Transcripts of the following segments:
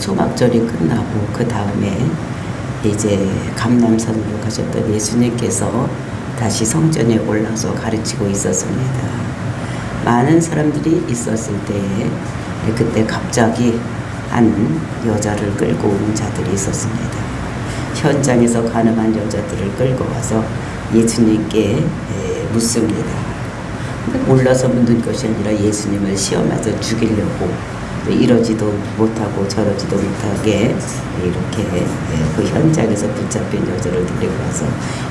초막절이 끝나고 그 다음에 이제 감람산으로 가셨던 예수님께서 다시 성전에 올라서 가르치고 있었습니다. 많은 사람들이 있었을 때에 그때 갑자기 한 여자를 끌고 오는 자들이 있었습니다. 현장에서 가늠한 여자들을 끌고 와서 예수님께 묻습니다. 몰라서 묻는 것이 아니라 예수님을 시험해서 죽이려고 이러지도 못하고 저러지도 못하게 이렇게 그 현장에서 붙잡힌 여자를 데리고 와서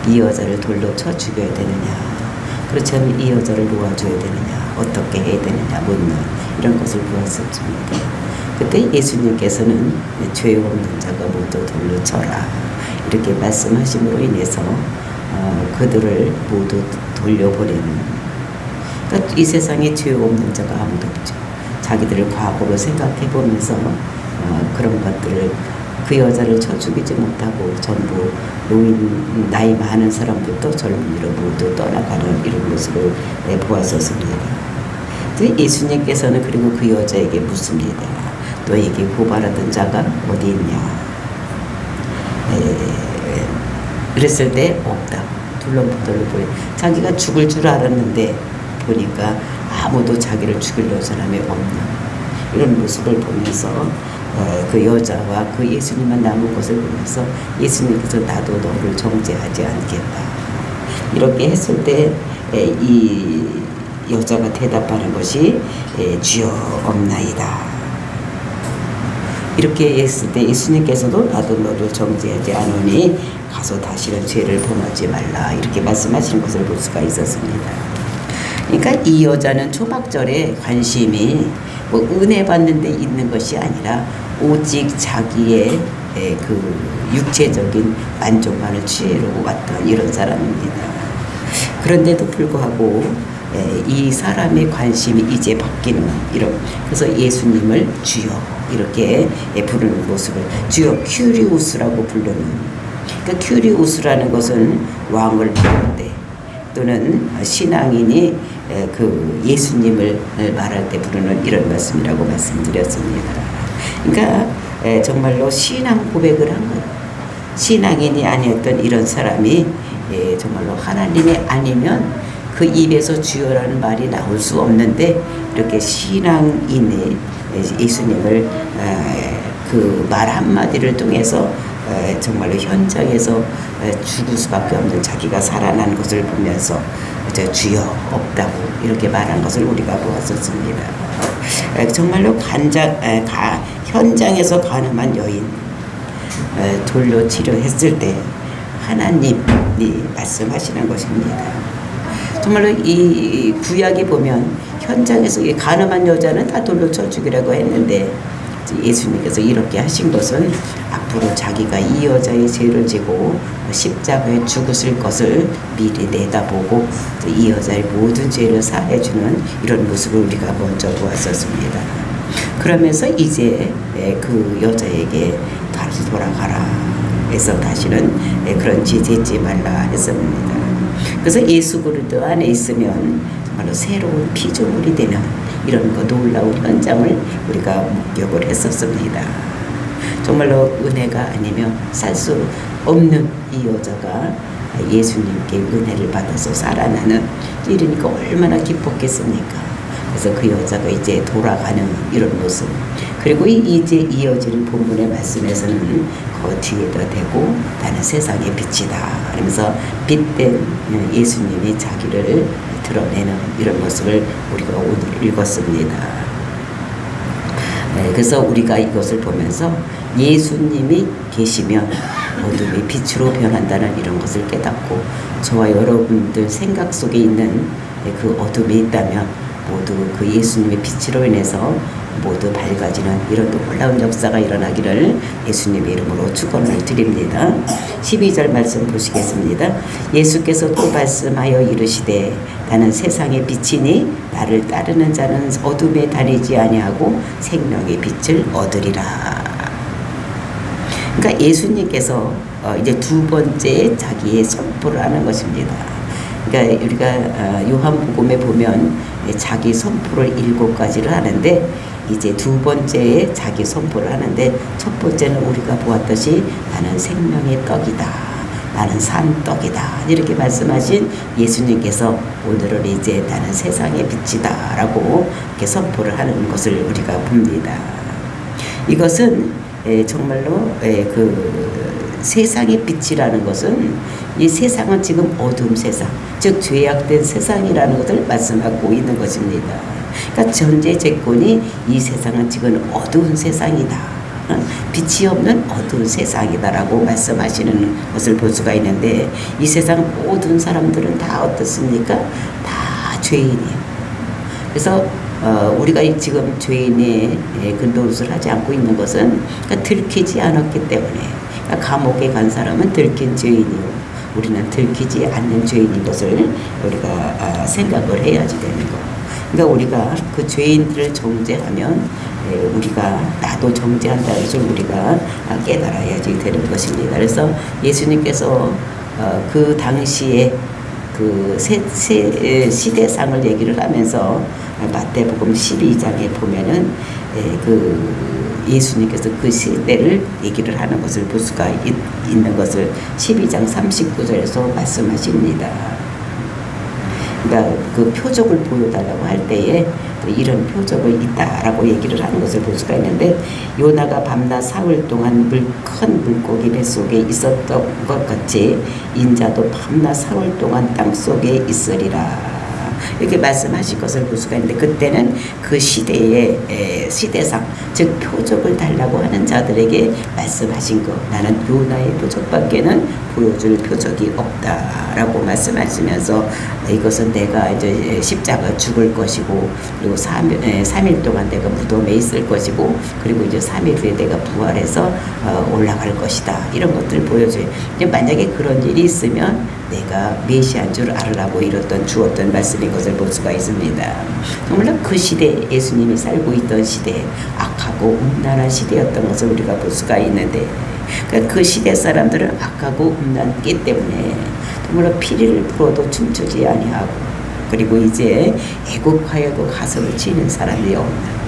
이 여자를 돌로 쳐 죽여야 되느냐, 그렇지 않으면 이 여자를 놓아줘야 되느냐, 어떻게 해야 되느냐 묻는 이런 것을 보았었습니다. 그때 예수님께서는 죄 없는 자가 모두 돌로 쳐라 이렇게 말씀하심으로 인해서 그들을 모두 돌려보내는, 그러니까 이 세상에 죄 없는 자가 아무도 없죠. 자기들을 과거로 생각해 보면서 그런 것들을, 그 여자를 쳐 죽이지 못하고 전부 노인, 나이 많은 사람부터 젊은이로 모두 떠나가는 이런 모습을 보았었습니다. 예수님께서는 그리고 그 여자에게 묻습니다. 너에게 고발하던 자가 어디 있냐? 그랬을 때 없다고 둘러보더니 자기가 죽을 줄 알았는데 보니까 아무도 자기를 죽이려는 사람이 없는 이런 모습을 보면서 그 여자와 그 예수님만 남은 것을 보면서 예수님께서 나도 너를 정죄하지 않겠다 이렇게 했을 때 이 여자가 대답하는 것이 주여 없나이다 이렇게 했을 때 예수님께서도 나도 너를 정죄하지 않으니 가서 다시는 죄를 범하지 말라 이렇게 말씀하시는 것을 볼 수가 있었습니다. 그러니까 이 여자는 초막절에 관심이 뭐 은혜 받는 데 있는 것이 아니라 오직 자기의 그 육체적인 만족만을 취하려고 왔던 이런 사람입니다. 그런데도 불구하고 이 사람의 관심이 이제 바뀌는 이런, 그래서 예수님을 주여 이렇게 부르는 모습을 주여 큐리우스라고 부르는, 그러니까 큐리우스라는 것은 왕을 부를 때 또는 신앙인이 그 예수님을 말할 때 부르는 이런 말씀이라고 말씀드렸습니다. 그러니까 정말로 신앙 고백을 한 것, 신앙인이 아니었던 이런 사람이 정말로 하나님이 아니면 그 입에서 주여라는 말이 나올 수 없는데 이렇게 신앙인이 예수님을 그 말 한마디를 통해서 정말로 현장에서 죽을 수밖에 없는 자기가 살아난 것을 보면서 주여 없다고 이렇게 말한 것을 우리가 보았었습니다. 정말로 현장에서 가늠한 여인 돌로 치료했을 때 하나님이 말씀하시는 것입니다. 정말로 이 구약에 보면 현장에서 이 가늠한 여자는 다 돌로 쳐 죽이라고 했는데 예수님께서 이렇게 하신 것은 앞으로 자기가 이 여자의 죄를 지고 십자가에 죽으실 것을 미리 내다보고 이 여자의 모든 죄를 사해주는 이런 모습을 우리가 먼저 보았었습니다. 그러면서 이제 그 여자에게 다시 돌아가라 해서 다시는 그런 죄 짓지 말라 했습니다. 그래서 예수 그리스도 안에 있으면 정말로 새로운 피조물이 되는 이런 거 놀라운 현장을 우리가 목격을 했었습니다. 정말로 은혜가 아니면 살 수 없는 이 여자가 예수님께 은혜를 받아서 살아나는 이러니까 얼마나 기뻤겠습니까? 그래서 그 여자가 이제 돌아가는 이런 모습, 그리고 이제 이어지는 본문의 말씀에서는 그 뒤에다 대고 나는 세상의 빛이다 하면서 빛된 예수님이 자기를 드러내는 이런 모습을 우리가 오늘 읽었습니다. 그래서 우리가 이것을 보면서 예수님이 계시면 어둠이 빛으로 변한다는 이런 것을 깨닫고 저와 여러분들 생각 속에 있는 그 어둠이 있다면 모두 그 예수님의 빛으로 인해서 모두 밝아지는 이런 놀라운 역사가 일어나기를 예수님의 이름으로 축원을 드립니다. 12절 말씀 보시겠습니다. 예수께서 또 말씀하여 이르시되 나는 세상의 빛이니 나를 따르는 자는 어둠에 다니지 아니하고 생명의 빛을 얻으리라. 그러니까 예수님께서 이제 두 번째 자기의 선포를 하는 것입니다. 그러니까 우리가 요한복음에 보면 자기 선포를 7가지를 하는데 이제 두 번째에 자기 선포를 하는데, 첫 번째는 우리가 보았듯이 나는 생명의 떡이다, 나는 산 떡이다, 이렇게 말씀하신 예수님께서 오늘은 이제 나는 세상의 빛이다 라고 이렇게 선포를 하는 것을 우리가 봅니다. 이것은 정말로 그 세상의 빛이라는 것은, 이 세상은 지금 어두운 세상, 즉 죄악된 세상이라는 것을 말씀하고 있는 것입니다. 그러니까 전제 조건이 이 세상은 지금 어두운 세상이다, 빛이 없는 어두운 세상이다라고 말씀하시는 것을 볼 수가 있는데, 이 세상 모든 사람들은 다 어떻습니까? 다 죄인이에요. 그래서 우리가 지금 죄인의 그 노릇을 하지 않고 있는 것은, 그러니까 들키지 않았기 때문에, 그러니까 감옥에 간 사람은 들킨 죄인이요, 우리는 들키지 않는 죄인인 것을 우리가 생각을 해야지 되는 거. 그러니까 우리가 그 죄인들을 정죄하면 우리가 나도 정죄한다는 것을 우리가 깨달아야지 되는 것입니다. 그래서 예수님께서 그 당시에 그 시대상을 얘기를 하면서 마태복음 12장에 보면은 그 예수님께서 그 시대를 얘기를 하는 것을 볼 수가 있는 것을 12장 39절에서 말씀하십니다. 그러니까 그 표적을 보여달라고 할 때에 이런 표적이 있다라고 얘기를 하는 것을 볼 수가 있는데, 요나가 밤낮 사흘 동안 큰 물고기 뱃속에 있었던 것 같이 인자도 밤낮 사흘 동안 땅속에 있으리라, 이렇게 말씀하실 것을 볼 수가 있는데, 그때는 그 시대의 시대상, 즉 표적을 달라고 하는 자들에게 말씀하신 거, 나는 요나의 표적밖에는 보여줄 표적이 없다라고 말씀하시면서, 이것은 내가 이제 십자가 죽을 것이고, 그리고 3일 동안 내가 무덤에 있을 것이고, 그리고 이제 3일 후에 내가 부활해서 올라갈 것이다, 이런 것들을 보여줘요. 만약에 그런 일이 있으면 내가 메시아인 줄 알으라고 주었던 말씀인 것을 볼 수가 있습니다. 정말로 그 시대, 예수님이 살고 있던 시대, 악하고 음란한 시대였던 것을 우리가 볼 수가 있는데, 그러니까 그 시대 사람들은 악하고 음란했기 때문에 정말로 피리를 불어도 춤추지 아니하고, 그리고 이제 애국하여도 가슴을 치는 사람이 없는,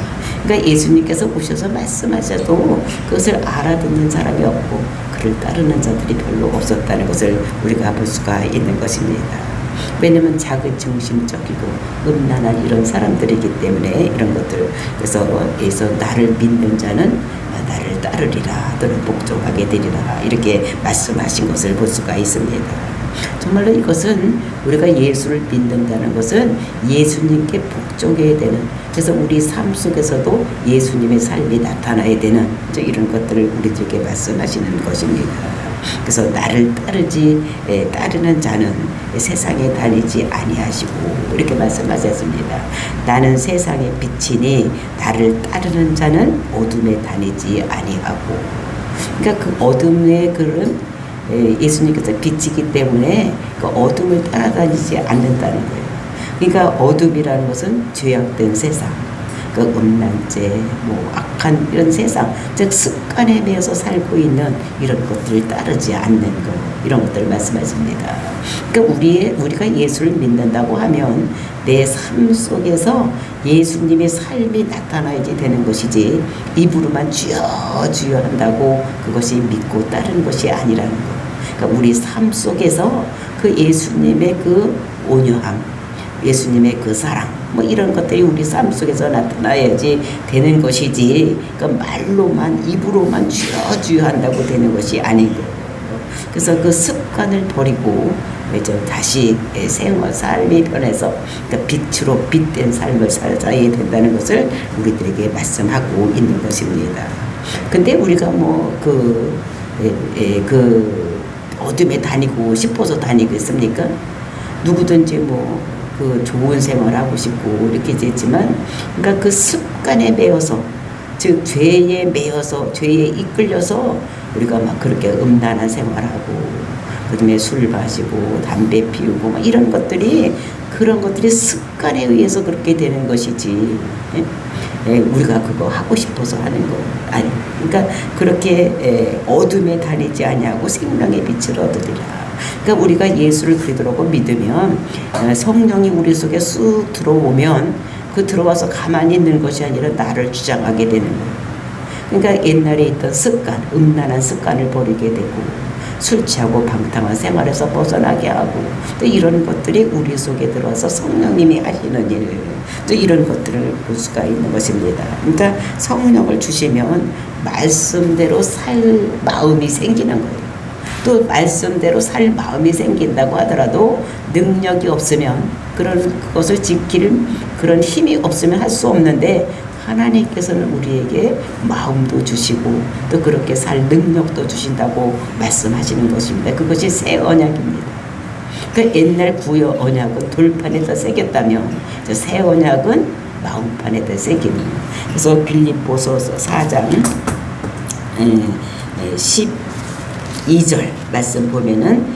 그러니까 예수님께서 오셔서 말씀하셔도 그것을 알아듣는 사람이 없고 그를 따르는 자들이 별로 없었다는 것을 우리가 볼 수가 있는 것입니다. 왜냐하면 자기중심적이고 음란한 이런 사람들이기 때문에 이런 것들, 그래서 나를 믿는 자는 나를 따르리라, 너는 복종하게 되리라, 이렇게 말씀하신 것을 볼 수가 있습니다. 정말로 이것은 우리가 예수를 믿는다는 것은 예수님께 복종해야 되는, 그래서 우리 삶 속에서도 예수님의 삶이 나타나야 되는 이런 것들을 우리들에게 말씀하시는 것입니다. 그래서 나를 따르는 자는 세상에 다니지 아니하시고, 이렇게 말씀하셨습니다. 나는 세상의 빛이니 나를 따르는 자는 어둠에 다니지 아니하고, 그러니까 그 어둠의 그런 예수님께서 빛이기 때문에 그 어둠을 따라다니지 않는다는 거예요. 그러니까 어둠이라는 것은 죄악된 세상, 그 음란죄, 악한 이런 세상, 즉 습관에 매여서 살고 있는 이런 것들을 따르지 않는 것, 이런 것들을 말씀하십니다. 그러니까 우리가 예수를 믿는다고 하면 내 삶 속에서 예수님의 삶이 나타나야지 되는 것이지, 입으로만 주여 주여 한다고 그것이 믿고 따르는 것이 아니라는 것. 그러니까 우리 삶 속에서 그 예수님의 그 온유함, 예수님의 그 사랑, 이런 것들이 우리 삶 속에서 나타나야지 되는 것이지, 그러니까 말로만, 입으로만 주여 주여 한다고 되는 것이 아니고, 그래서 그 습관을 버리고 다시 삶이 변해서, 그러니까 빛으로 빛된 삶을 살아야 된다는 것을 우리들에게 말씀하고 있는 것입니다. 근데 우리가 어둠에 다니고 싶어서 다니고 있습니까? 누구든지 그 좋은 생활하고 싶고 이렇게 되지만, 그러니까 그 습관에 매여서, 즉 죄에 매여서, 죄에 이끌려서 우리가 그렇게 음란한 생활하고, 그다음에 술 마시고 담배 피우고 이런 것들이, 그런 것들이 습관에 의해서 그렇게 되는 것이지, 우리가 그거 하고 싶어서 하는 거 아니. 그러니까 그렇게 어둠에 다니지 아니하고 생명의 빛을 얻으리라. 그러니까 우리가 예수를 그리스도라고 믿으면, 성령이 우리 속에 쑥 들어오면 그 들어와서 가만히 있는 것이 아니라 나를 주장하게 되는 거예요. 그러니까 옛날에 있던 습관, 음란한 습관을 버리게 되고 술 취하고 방탕한 생활에서 벗어나게 하고 또 이런 것들이 우리 속에 들어와서 성령님이 하시는 일, 또 이런 것들을 볼 수가 있는 것입니다. 그러니까 성령을 주시면 말씀대로 살 마음이 생기는 거예요. 또 말씀대로 살 마음이 생긴다고 하더라도 능력이 없으면 그것을 지킬 그런 힘이 없으면 할 수 없는데 하나님께서는 우리에게 마음도 주시고 또 그렇게 살 능력도 주신다고 말씀하시는 것입니다. 그것이 새 언약입니다. 그 옛날 구약 언약은 돌판에다 새겼다면 새 언약은 마음판에다 새기는. 그래서 빌립보서 4장 12절 말씀 보면은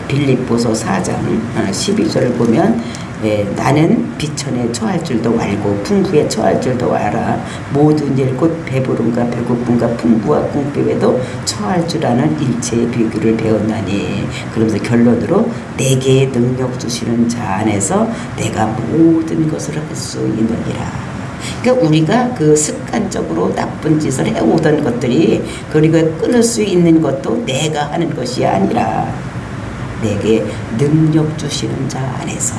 빌립보서 4장 12절을 보면 나는 비천에 처할 줄도 알고 풍부에 처할 줄도 알아 모든 일 곧 배부름과 배고픔과 풍부와 궁핍에도 처할 줄 아는 일체의 비결을 배웠나니. 그러면서 결론으로 내게 능력 주시는 자 안에서 내가 모든 것을 할 수 있느니라. 그러니까 우리가 그 습관적으로 나쁜 짓을 해오던 것들이 그리고 끊을 수 있는 것도 내가 하는 것이 아니라 내게 능력 주시는 자 안에서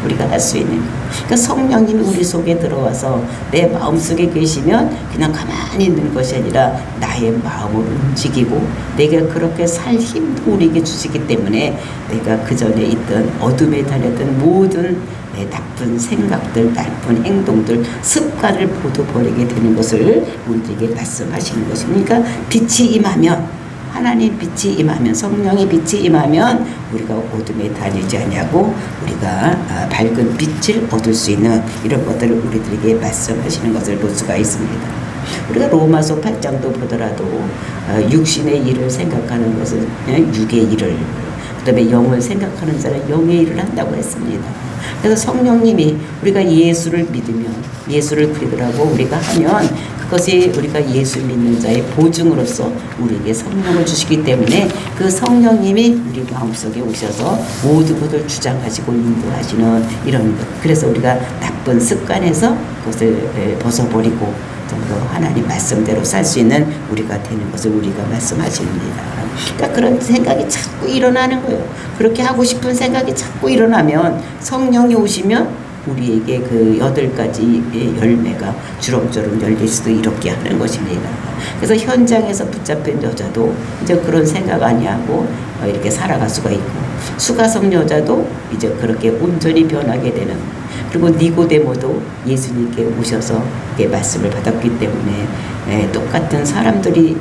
우리가 할 수 있는 것. 그러니까 성령님이 우리 속에 들어와서 내 마음속에 계시면 그냥 가만히 있는 것이 아니라 나의 마음을 움직이고 내가 그렇게 살 힘도 우리에게 주시기 때문에 내가 그전에 있던 어둠에 다녔던 모든 나쁜 생각들, 나쁜 행동들, 습관을 모두 버리게 되는 것을 우리에게 말씀하시는 것입니다. 그러니까 빛이 임하면 하나님 빛이 임하면 성령의 빛이 임하면 우리가 어둠에 다니지 않냐고 우리가 밝은 빛을 얻을 수 있는 이런 것들을 우리들에게 말씀하시는 것을 볼 수가 있습니다. 우리가 로마서 8장도 보더라도 육신의 일을 생각하는 것은 육의 일을, 그 다음에 영을 생각하는 자는 영의 일을 한다고 했습니다. 그래서 성령님이 우리가 예수를 믿으면 예수를 그리더라고 우리가 하면 그것이 우리가 예수 믿는 자의 보증으로서 우리에게 성령을 주시기 때문에 그 성령님이 우리 마음속에 오셔서 모든 것을 주장하시고 인도하시는 이런 것. 그래서 우리가 나쁜 습관에서 그것을 벗어버리고 정말 하나님 말씀대로 살 수 있는 우리가 되는 것을 우리가 말씀하십니다. 그러니까 그런 생각이 자꾸 일어나는 거예요. 그렇게 하고 싶은 생각이 자꾸 일어나면 성령이 오시면 우리에게 그 8가지 열매가 주렁주렁 열릴 수도 이렇게 하는 것입니다. 그래서 현장에서 붙잡힌 여자도 이제 그런 생각 아니하고 이렇게 살아갈 수가 있고, 수가성 여자도 이제 그렇게 온전히 변하게 되는, 그리고 니고데모도 예수님께 오셔서 말씀을 받았기 때문에 똑같은 사람들이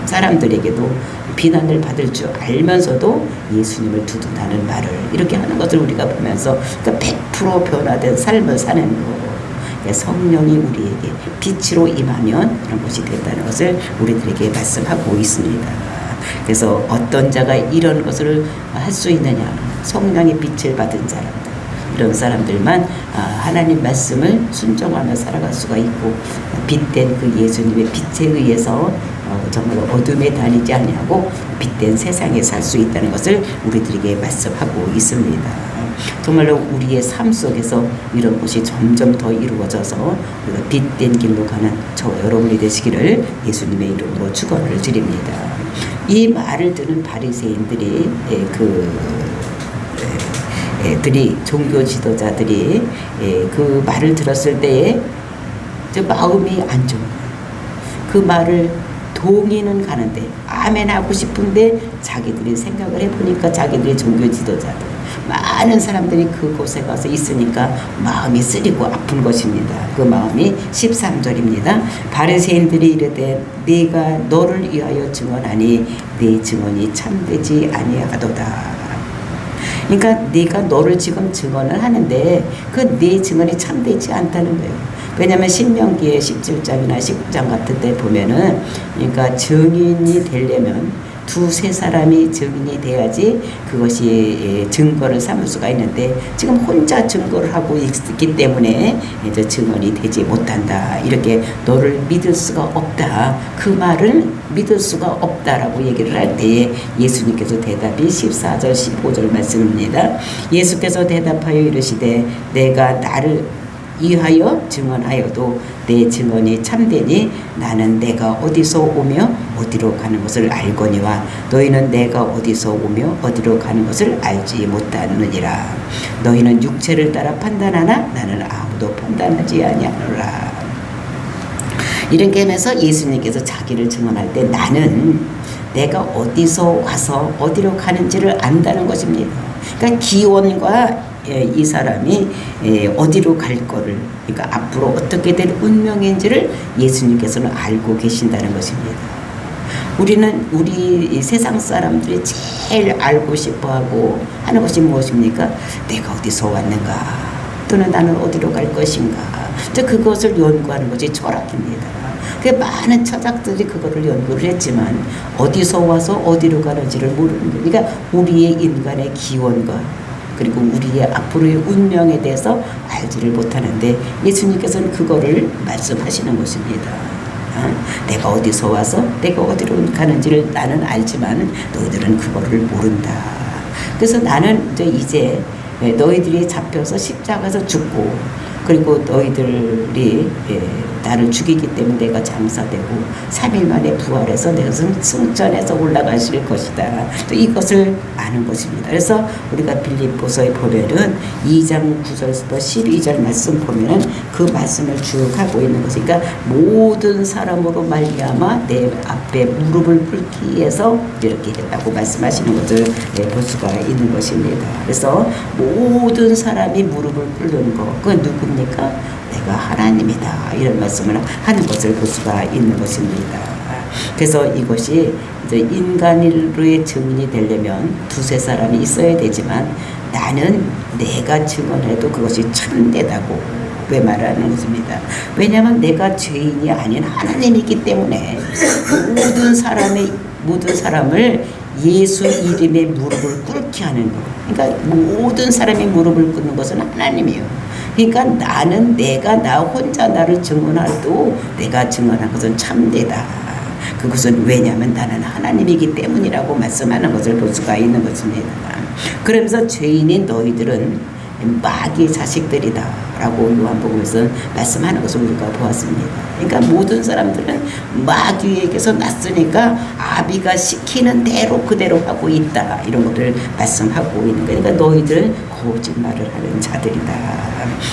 사람들에게도 비난을 받을 줄 알면서도 예수님을 두둔하는 말을 이렇게 하는 것을 우리가 보면서 그러니까 100% 변화된 삶을 사는 거. 성령이 우리에게 빛으로 임하면 그런 것이 된다는 것을 우리들에게 말씀하고 있습니다. 그래서 어떤 자가 이런 것을 할 수 있느냐? 성령의 빛을 받은 사람들, 이런 사람들만 하나님 말씀을 순종하며 살아갈 수가 있고, 빛된 그 예수님의 빛에 의해서 정말 어둠에 다니지 아니하고 빛된 세상에 살 수 있다는 것을 우리들에게 말씀하고 있습니다. 정말로 우리의 삶 속에서 이런 것이 점점 더 이루어져서 우리가 빛된 길로 가는 저와 여러분이 되시기를 예수님의 이름으로 축원을 드립니다. 이 말을 듣는 바리새인들이 종교 지도자들이 그 말을 들었을 때에 마음이 안 좋은 거예요. 그 말을 동의는 가는데 아멘 하고 싶은데 자기들이 생각을 해보니까 자기들이 종교 지도자들 많은 사람들이 그곳에 가서 있으니까 마음이 쓰리고 아픈 것입니다. 그 마음이 13절입니다. 바리새인들이 이르되 네가 너를 위하여 증언하니 네 증언이 참되지 아니하도다. 그러니까 네가 너를 지금 증언을 하는데 그 네 증언이 참되지 않다는 거예요. 왜냐하면 신명기의 17장이나 19장 같은 데 보면은, 그러니까 증인이 되려면 두세 사람이 증인이 돼야지 그것이 증거를 삼을 수가 있는데 지금 혼자 증거를 하고 있기 때문에 이제 증언이 되지 못한다. 이렇게 너를 믿을 수가 없다. 그 말은 믿을 수가 없다라고 얘기를 할 때에 예수님께서 대답이 14절 15절 말씀입니다. 예수께서 대답하여 이르시되 내가 나를 이하여 증언하여도 내 증언이 참되니 나는 내가 어디서 오며 어디로 가는 것을 알거니와 너희는 내가 어디서 오며 어디로 가는 것을 알지 못하느니라. 너희는 육체를 따라 판단하나 나는 아무도 판단하지 아니하노라. 이렇게 하면서 예수님께서 자기를 증언할 때 나는 내가 어디서 와서 어디로 가는지를 안다는 것입니다. 그러니까 기원과 이 사람이 어디로 갈 거를, 그러니까 앞으로 어떻게 될 운명인지를 예수님께서는 알고 계신다는 것입니다. 우리는 우리 세상 사람들이 제일 알고 싶어하고 하는 것이 무엇입니까? 내가 어디서 왔는가, 또는 나는 어디로 갈 것인가. 그것을 연구하는 것이 철학입니다. 많은 철학들이 그거를 연구를 했지만 어디서 와서 어디로 가는지를 모르는 거예요. 그러니까 우리의 인간의 기원과 그리고 우리의 앞으로의 운명에 대해서 알지를 못하는데 예수님께서는 그거를 말씀하시는 것입니다. 내가 어디서 와서 내가 어디로 가는지를 나는 알지만 너희들은 그거를 모른다. 그래서 나는 이제 너희들이 잡혀서 십자가에서 죽고 그리고 너희들이 나를 죽이기 때문에 내가 장사되고 3일 만에 부활해서 내가 승천해서 올라가실 것이다. 또 이것을 아는 것입니다. 그래서 우리가 빌립보서에 보면은 2장 9절부터 12절 말씀 보면은 그 말씀을 쭉 하고 있는 것이, 그러니까 모든 사람으로 말미암아 내 앞에 무릎을 꿇기 위해서 이렇게 했다고 말씀하시는 것을 볼 수가 있는 것입니다. 그래서 모든 사람이 무릎을 꿇는 것, 그건 누굽니까? 내가 하나님이다. 이런 말씀을 하는 것을 볼 수가 있는 것입니다. 그래서 이것이 이제 인간으로의 증인이 되려면 두세 사람이 있어야 되지만 나는 내가 증언해도 그것이 참되다고 왜 말하는 것입니다. 왜냐하면 내가 죄인이 아닌 하나님이기 때문에 모든 사람을 예수 이름의 무릎을 꿇게 하는 것. 그러니까 모든 사람이 무릎을 꿇는 것은 하나님이에요. 그러니까 나는 나 혼자 나를 증언해도 내가 증언한 것은 참되다. 그것은 왜냐하면 나는 하나님이기 때문이라고 말씀하는 것을 볼 수가 있는 것입니다. 그러면서 죄인인 너희들은 마귀의 자식들이다 라고 요한복음에서 말씀하는 것을 우리가 보았습니다. 그러니까 모든 사람들은 마귀에게서 났으니까 아비가 시키는 대로 그대로 하고 있다, 이런 것을 말씀하고 있는 거예요. 그러니까 너희들은 거짓말을 하는 자들이다.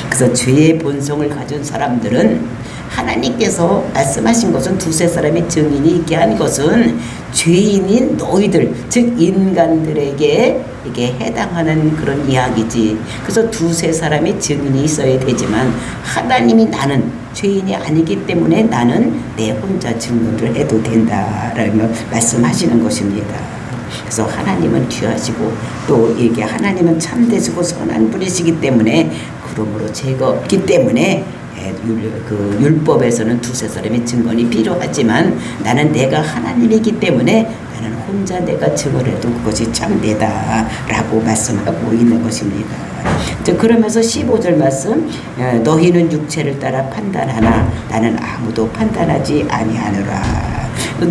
그래서 죄의 본성을 가진 사람들은 하나님께서 말씀하신 것은 두세 사람의 증인이 있게 한 것은 죄인인 너희들, 즉 인간들에게 이게 해당하는 그런 이야기지. 그래서 두세 사람의 증인이 있어야 되지만 하나님이 나는 죄인이 아니기 때문에 나는 내 혼자 증언을 해도 된다라는 말씀하시는 것입니다. 그래서 하나님은 귀하시고 또 이게 하나님은 참되시고 선한 분이시기 때문에, 그러므로 죄가 없기 때문에 그 율법에서는 두세 사람의 증언이 필요하지만 나는 내가 하나님이기 때문에 나는 혼자 내가 증언해도 그것이 참되다라고 말씀하고 있는 것입니다. 그러면서 15절 말씀, 너희는 육체를 따라 판단하나 나는 아무도 판단하지 아니하노라.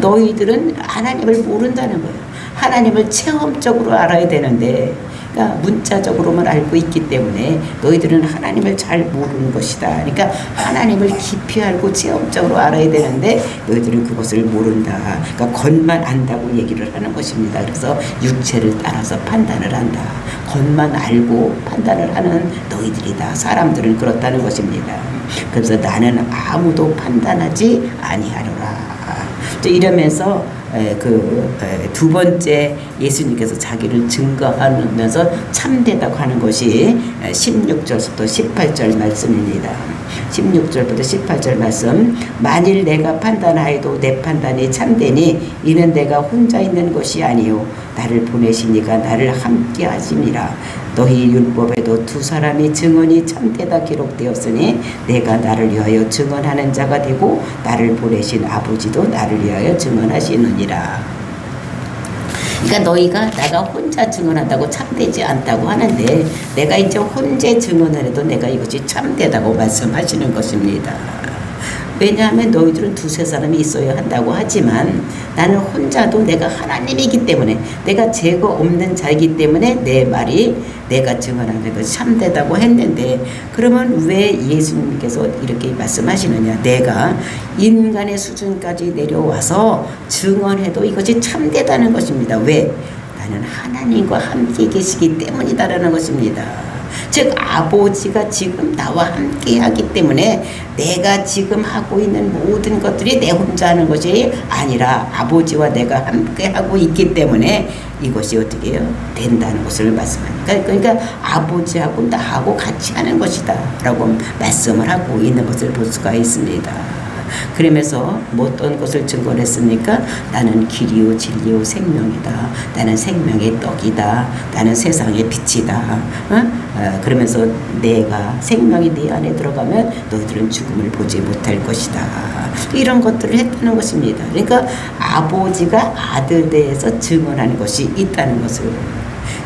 너희들은 하나님을 모른다는 거예요. 하나님을 체험적으로 알아야 되는데, 그러니까 문자적으로만 알고 있기 때문에 너희들은 하나님을 잘 모르는 것이다. 그러니까 하나님을 깊이 알고 체험적으로 알아야 되는데 너희들은 그것을 모른다. 그러니까 겉만 안다고 얘기를 하는 것입니다. 그래서 육체를 따라서 판단을 한다. 겉만 알고 판단을 하는 너희들이다. 사람들은 그렇다는 것입니다. 그래서 나는 아무도 판단하지 아니하노라. 이러면서 두 번째 예수님께서 자기를 증거하면서 참되다고 하는 것이 16절부터 18절 말씀입니다. 16절부터 18절 말씀, 만일 내가 판단하여도 내 판단이 참되니 이는 내가 혼자 있는 것이 아니요 나를 보내신 이가 나를 함께 하심이라. 너희 율법에도 두 사람이 증언이 참되다 기록되었으니 내가 나를 위하여 증언하는 자가 되고 나를 보내신 아버지도 나를 위하여 증언하시느니라. 그러니까 너희가 내가 혼자 증언한다고 참되지 않다고 하는데 내가 이제 혼자 증언을 해도 내가 이것이 참되다고 말씀하시는 것입니다. 왜냐하면 너희들은 두세 사람이 있어야 한다고 하지만 나는 혼자도 내가 하나님이기 때문에 내가 죄가 없는 자이기 때문에 내 말이 내가 증언하는 것이 참되다고 했는데 그러면 왜 예수님께서 이렇게 말씀하시느냐. 내가 인간의 수준까지 내려와서 증언해도 이것이 참되다는 것입니다. 왜? 나는 하나님과 함께 계시기 때문이다라는 것입니다. 즉 아버지가 지금 나와 함께 하기 때문에 내가 지금 하고 있는 모든 것들이 내 혼자 하는 것이 아니라 아버지와 내가 함께 하고 있기 때문에 이것이 어떻게 해요? 된다는 것을 말씀하니까 그러니까 아버지하고 나하고 같이 하는 것이다 라고 말씀을 하고 있는 것을 볼 수가 있습니다. 그러면서 뭐 어떤 것을 증거했습니까? 나는 길이요 진리요 생명이다. 나는 생명의 떡이다. 나는 세상의 빛이다. 그러면서 내가 생명이 네 안에 들어가면 너희들은 죽음을 보지 못할 것이다. 이런 것들을 했다는 것입니다. 그러니까 아버지가 아들에 대해서 증언하는 것이 있다는 것을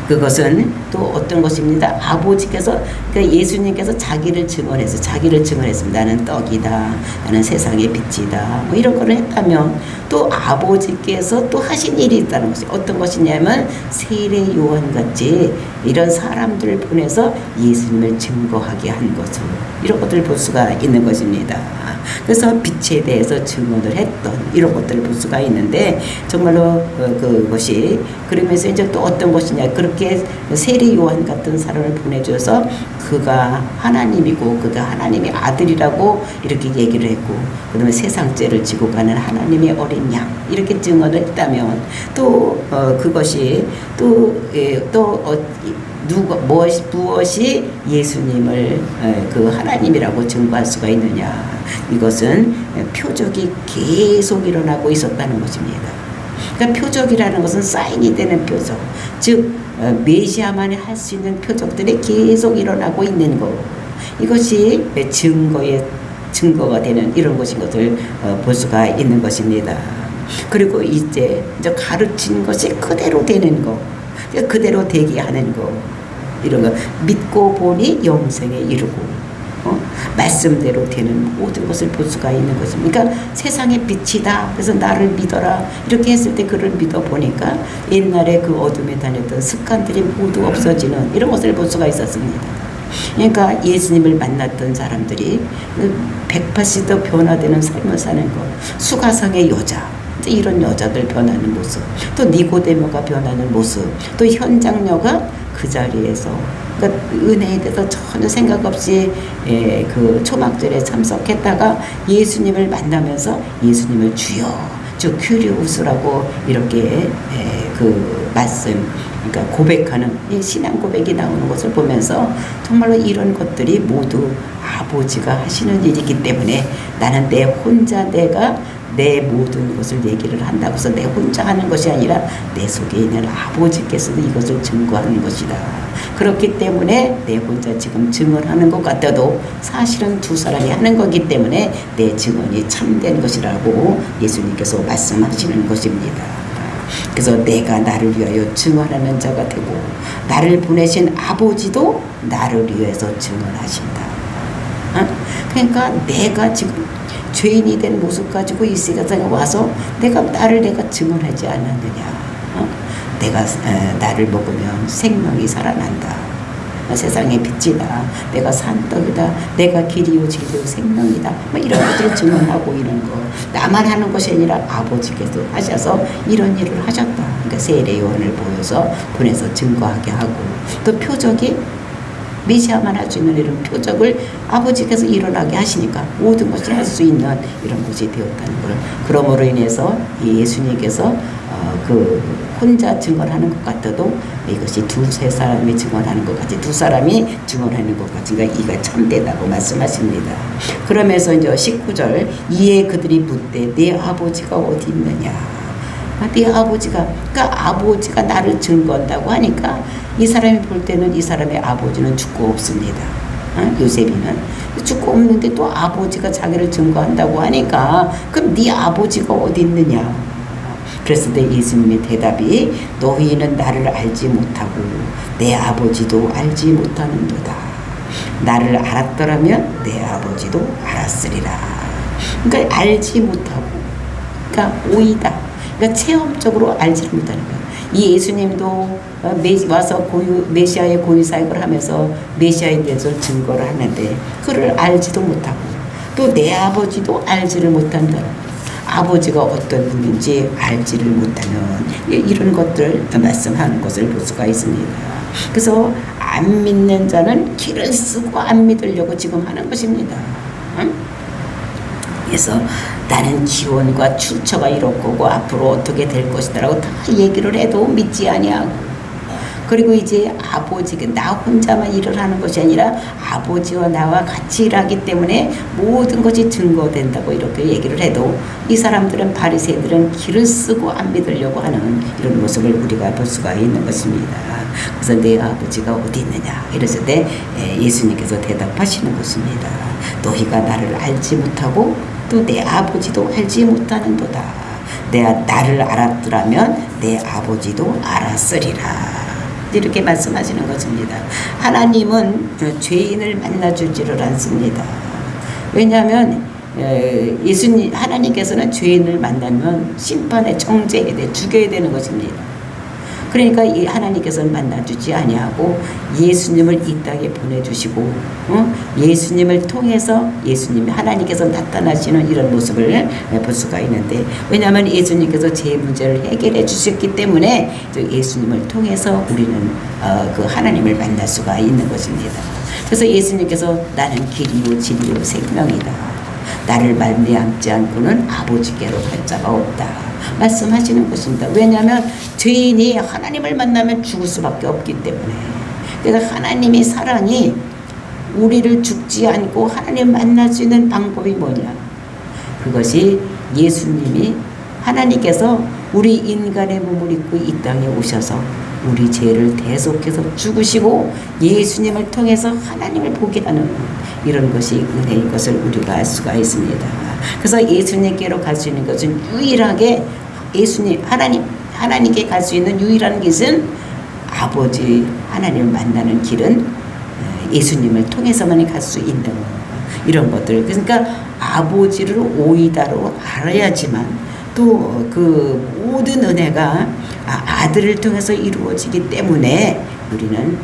그것은 또 어떤 것입니다. 아버지께서 그러니까 예수님께서 자기를 증언했습니다. 나는 떡이다. 나는 세상의 빛이다. 뭐 이런 거를 했다면 또 아버지께서 또 하신 일이 있다는 것이 어떤 것이냐면 세례 요한같이 이런 사람들을 보내서 예수님을 증거하게 한 것을 이런 것들을 볼 수가 있는 것입니다. 그래서 빛에 대해서 증언을 했던 이런 것들을 볼 수가 있는데 정말로 그것이 그러면서 이제 또 어떤 것이냐 그렇게 세례 요한 같은 사람을 보내줘서 그가 하나님이고 그가 하나님의 아들이라고 이렇게 얘기를 했고 그다음에 세상 죄를 지고 가는 하나님의 어린 양 이렇게 증언을 했다면 또 그것이 무엇이 예수님을 그 하나님이라고 증거할 수가 있느냐. 이것은 표적이 계속 일어나고 있었다는 것입니다. 그러니까 표적이라는 것은 사인이 되는 표적, 즉 메시아만이 할 수 있는 표적들이 계속 일어나고 있는 것. 이것이 증거가 되는 이런 것인 것을 볼 수가 있는 것입니다. 그리고 이제 가르친 것이 그대로 되는 것, 그대로 되게 하는 것. 이런 거 믿고 보니 영생에 이르고 말씀대로 되는 모든 것을 볼 수가 있는 것입니다. 그러니까 세상의 빛이다. 그래서 나를 믿어라. 이렇게 했을 때 그를 믿어보니까 옛날에 그 어둠에 다녔던 습관들이 모두 없어지는 이런 것을 볼 수가 있었습니다. 그러니까 예수님을 만났던 사람들이 180도 변화되는 삶을 사는 것. 수가성의 여자. 이런 여자들 변하는 모습. 또 니고데모가 변하는 모습. 또 현장녀가 그 자리에서 그러니까 은혜에 대해서 전혀 생각 없이 그 초막절에 참석했다가 예수님을 만나면서 예수님을 주여 주 큐리우스라고 이렇게 그 말씀 그러니까 고백하는 이 신앙 고백이 나오는 것을 보면서 정말로 이런 것들이 모두 아버지가 하시는 일이기 때문에 나는 내 혼자 내가 내 모든 것을 얘기를 한다고 해서 내 혼자 하는 것이 아니라 내 속에 있는 아버지께서도 이것을 증거하는 것이다. 그렇기 때문에 내 혼자 지금 증언하는 것 같아도 사실은 두 사람이 하는 거기 때문에 내 증언이 참된 것이라고 예수님께서 말씀하시는 것입니다. 그래서 내가 나를 위하여 증언하는 자가 되고 나를 보내신 아버지도 나를 위해서 증언하신다. 그러니까 내가 지금 죄인이 된 모습 가지고 이 세상에 와서 나를 증언하지 않았느냐. 내가 나를 먹으면 생명이 살아난다. 세상의 빛이다. 내가 산떡이다. 내가 길이요 진리요 생명이다. 뭐 이런 것들을 증언하고 이런 거. 나만 하는 것이 아니라 아버지께서 하셔서 이런 일을 하셨다. 그러니까 세례 요한을 보내서 증거하게 하고 또 표적이 메시아만 할 수 있는 이런 표적을 아버지께서 일어나게 하시니까 모든 것을 할 수 있는 이런 것이 되었다는 걸. 그러므로 인해서 예수님께서 그 혼자 증언하는 것 같아도 이것이 두세 사람이 증언하는 것 같이 두 사람이 증언하는 것 같이 이가 참되다고 말씀하십니다. 그러면서 이제 19절 이에 그들이 묻되 네 아버지가 어디 있느냐. 네 아버지가 그러니까 아버지가 나를 증거한다고 하니까 이 사람이 볼 때는 이 사람의 아버지는 죽고 없습니다. 요셉이는 죽고 없는데 또 아버지가 자기를 증거한다고 하니까 그럼 네 아버지가 어디 있느냐. 그랬을 때 예수님의 대답이 너희는 나를 알지 못하고 내 아버지도 알지 못하는도다. 나를 알았더라면 내 아버지도 알았으리라. 그러니까 알지 못하고, 그러니까 오이다. 그러니까 체험적으로 알지 못하는 거예요. 이 예수님도 와서 메시아의 고유 사역을 하면서 메시아에 대해서 증거를 하는데 그를 알지도 못하고 또 내 아버지도 알지를 못한다. 아버지가 어떤 분인지 알지를 못하는 이런 것들 말씀하는 것을 볼 수가 있습니다. 그래서 안 믿는 자는 길을 쓰고 안 믿으려고 지금 하는 것입니다. 응? 그래서 나는 기원과 출처가 이럴 거고 앞으로 어떻게 될 것이다라고 다 얘기를 해도 믿지 아니하고, 그리고 이제 아버지가 나 혼자만 일을 하는 것이 아니라 아버지와 나와 같이 일하기 때문에 모든 것이 증거된다고 이렇게 얘기를 해도 이 사람들은, 바리새인들은 길을 쓰고 안 믿으려고 하는 이런 모습을 우리가 볼 수가 있는 것입니다. 그래서 내 아버지가 어디 있느냐 이랬을 때 예수님께서 대답하시는 것입니다. 너희가 나를 알지 못하고 또 내 아버지도 알지 못하는도다. 내가 나를 알았더라면 내 아버지도 알았으리라. 이렇게 말씀하시는 것입니다. 하나님은 죄인을 만나주지를 않습니다. 왜냐하면 예수님, 하나님께서는 죄인을 만나면 심판에 정죄해야 돼, 죽여야 되는 것입니다. 그러니까 이 하나님께서는 만나주지 아니하고 예수님을 이 땅에 보내주시고 예수님을 통해서 예수님이 하나님께서 나타나시는 이런 모습을 볼 수가 있는데, 왜냐하면 예수님께서 제 문제를 해결해 주셨기 때문에 예수님을 통해서 우리는 그 하나님을 만날 수가 있는 것입니다. 그래서 예수님께서 나는 길이요 진리요 생명이다. 나를 말미암지 않고는 아버지께로 갈 자가 없다 말씀하시는 것입니다. 왜냐하면 죄인이 하나님을 만나면 죽을 수밖에 없기 때문에. 그래서 하나님의 사랑이 우리를 죽지 않고 하나님 만날 수 있는 방법이 뭐냐, 그것이 예수님이, 하나님께서 우리 인간의 몸을 입고 이 땅에 오셔서 우리 죄를 대속해서 죽으시고 예수님을 통해서 하나님을 보게 하는 이런 것이 은혜인 것을 우리가 알 수가 있습니다. 그래서 예수님께로 갈 수 있는 것은 유일하게 예수님, 하나님께 갈 수 있는 유일한 길은 아버지 하나님을 만나는 길은 예수님을 통해서만 갈 수 있는 이런 것들. 그러니까 아버지를 오이다로 알아야지만 또 그 모든 은혜가 아들을 통해서 이루어지기 때문에 우리는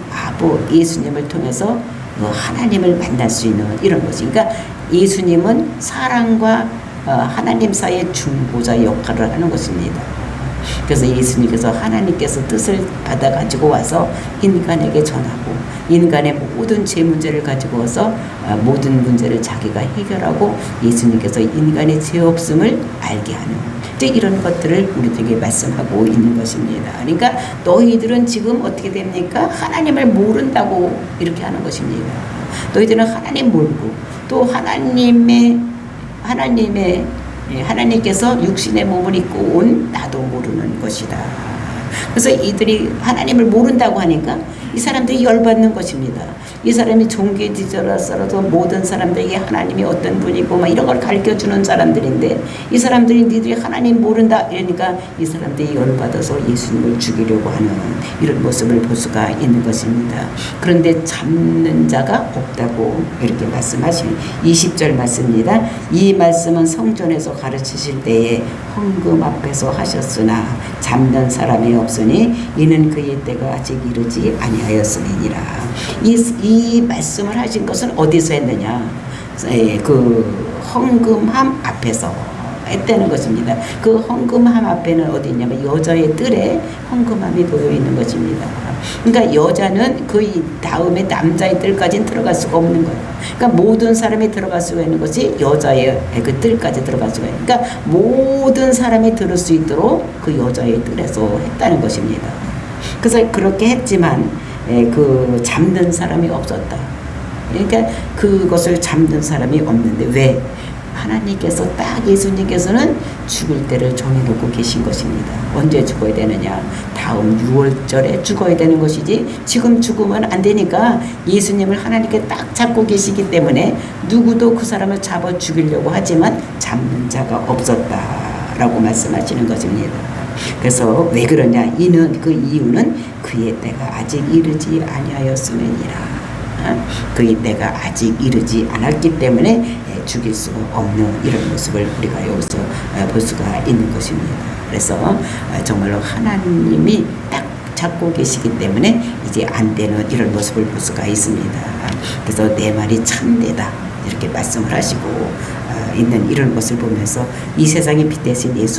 예수님을 통해서 하나님을 만날 수 있는 이런 것이. 그러니까 예수님은 사랑과 하나님 사이의 중보자 역할을 하는 것입니다. 그래서 예수님께서 하나님께서 뜻을 받아 가지고 와서 인간에게 전하고 인간의 모든 죄 문제를 가지고 와서 모든 문제를 자기가 해결하고 예수님께서 인간의 죄 없음을 알게 하는 이런 것들을 우리들에게 말씀하고 있는 것입니다. 그러니까 너희들은 지금 어떻게 됩니까? 하나님을 모른다고 이렇게 하는 것입니다. 너희들은 하나님 모르고 또 하나님께서 육신의 몸을 입고 온 나도 모르는 것이다. 그래서 이들이 하나님을 모른다고 하니까 이 사람들이 열받는 것입니다. 이 사람이 종교지저라서라도 모든 사람들에게 하나님이 어떤 분이고 막 이런 걸 가르쳐주는 사람들인데 이 사람들이 니들이 하나님 모른다 이러니까 이 사람들이 열받아서 예수님을 죽이려고 하는 이런 모습을 볼 수가 있는 것입니다. 그런데 잡는 자가 없다고 이렇게 말씀하시는 20절 말씀입니다. 이 말씀은 성전에서 가르치실 때에 헌금 앞에서 하셨으나 잡는 사람이 없으니 이는 그의 때가 아직 이르지 아니하였음이니라. 이 말씀을 하신 것은 어디서 했느냐? 그 헌금함 앞에서 했다는 것입니다. 그 헌금함 앞에는 어디 있냐면 여자의 뜰에 헌금함이 놓여 있는 것입니다. 그러니까 여자는 그 다음에 남자의 뜰까지는 들어갈 수가 없는 거예요. 그러니까 모든 사람이 들어갈 수가 있는 것이 여자의 그 뜰까지 들어갈 수가 있어요. 그러니까 모든 사람이 들을 수 있도록 그 여자의 뜰에서 했다는 것입니다. 그래서 그렇게 했지만 그 잡는 사람이 없었다. 그러니까 그것을 잡는 사람이 없는데 왜? 하나님께서 딱 예수님께서는 죽을 때를 정해놓고 계신 것입니다. 언제 죽어야 되느냐? 다음 6월절에 죽어야 되는 것이지 지금 죽으면 안 되니까 예수님을 하나님께 딱 잡고 계시기 때문에 누구도 그 사람을 잡아 죽이려고 하지만 잡는 자가 없었다라고 말씀하시는 것입니다. 그래서 왜 그러냐? 이는 그 이유는 그의 때가 아직 이르지 아니하였음이니라. 그의 때가 아직 이르지 않았기 때문에 죽일 수가 없는 이런 모습을 우리가 여기서 볼 수가 있는 것입니다. 그래서 정말로 하나님이 딱 잡고 계시기 때문에 이제 안 되는 이런 모습을 볼 수가 있습니다. 그래서 내 말이 참되다 이렇게 말씀을 하시고 있는 이런 것을 보면서 이 세상의 빛 대신 예수